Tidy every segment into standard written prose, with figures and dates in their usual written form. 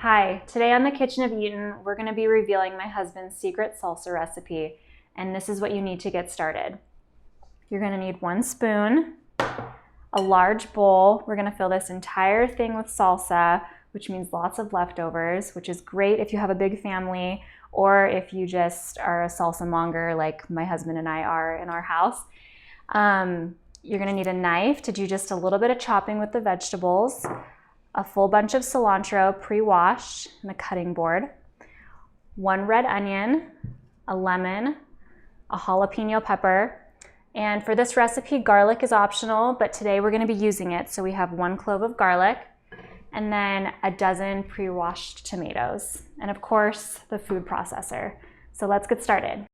Hi, today on the Kitchen of Eaton, we're going to be revealing my husband's secret salsa recipe, and this is what you need to get started. You're going to need 1 spoon, a large bowl. We're going to fill this entire thing with salsa, which means lots of leftovers, which is great if you have a big family or if you just are a salsa monger like my husband and I are in our house. You're going to need a knife to do just a little bit of chopping with the vegetables, a full bunch of cilantro pre-washed and a cutting board, 1 red onion, a lemon, a jalapeno pepper, and for this recipe, garlic is optional, but today we're going to be using it. So we have 1 clove of garlic and then a dozen pre-washed tomatoes, and of course the food processor. So let's get started.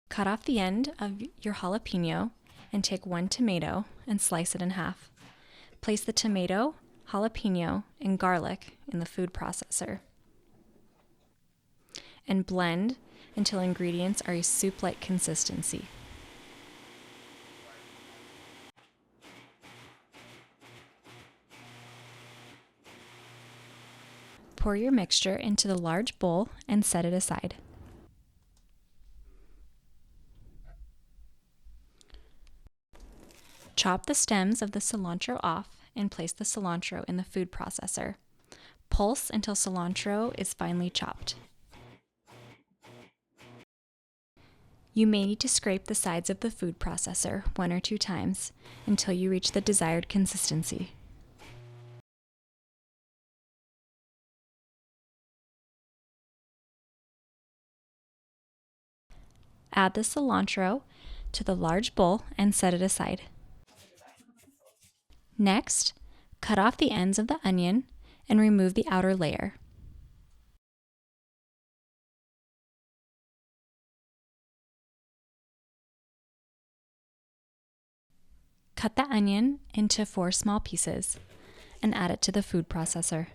Cut off the end of your jalapeno and take 1 tomato and slice it in half. Place the tomato, jalapeno, and garlic in the food processor and blend until ingredients are a soup-like consistency. Pour your mixture into the large bowl and set it aside. Chop the stems of the cilantro off and place the cilantro in the food processor. Pulse until cilantro is finely chopped. You may need to scrape the sides of the food processor 1 or 2 times until you reach the desired consistency. Add the cilantro to the large bowl and set it aside. Next, cut off the ends of the onion and remove the outer layer. Cut the onion into 4 small pieces and add it to the food processor.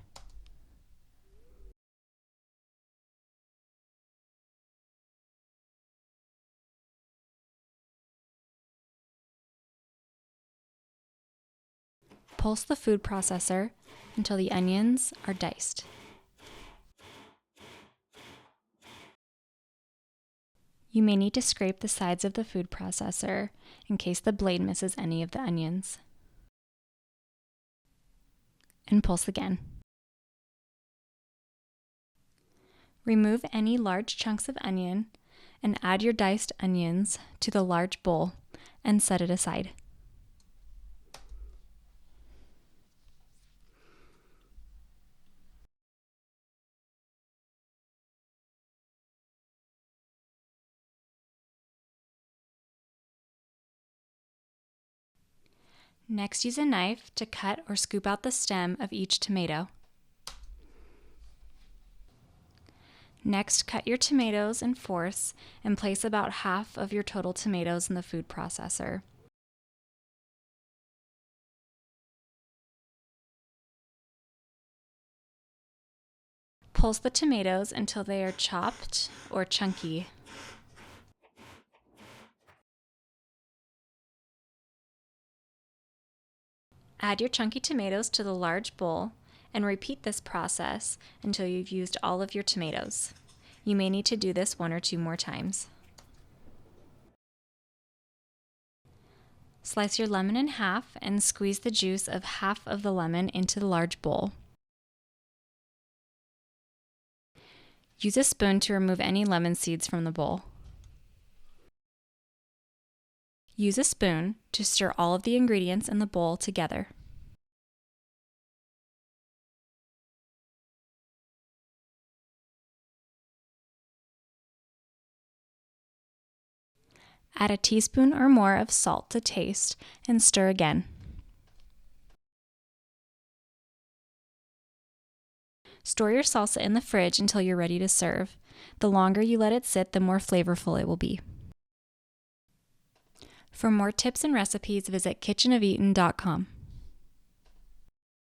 Pulse the food processor until the onions are diced. You may need to scrape the sides of the food processor in case the blade misses any of the onions. And pulse again. Remove any large chunks of onion and add your diced onions to the large bowl and set it aside. Next, use a knife to cut or scoop out the stem of each tomato. Next, cut your tomatoes in fourths and place about half of your total tomatoes in the food processor. Pulse the tomatoes until they are chopped or chunky. Add your chunky tomatoes to the large bowl and repeat this process until you've used all of your tomatoes. You may need to do this 1 or 2 more times. Slice your lemon in half and squeeze the juice of half of the lemon into the large bowl. Use a spoon to remove any lemon seeds from the bowl. Use a spoon to stir all of the ingredients in the bowl together. Add a teaspoon or more of salt to taste and stir again. Store your salsa in the fridge until you're ready to serve. The longer you let it sit, the more flavorful it will be. For more tips and recipes, visit kitchenofeaton.com.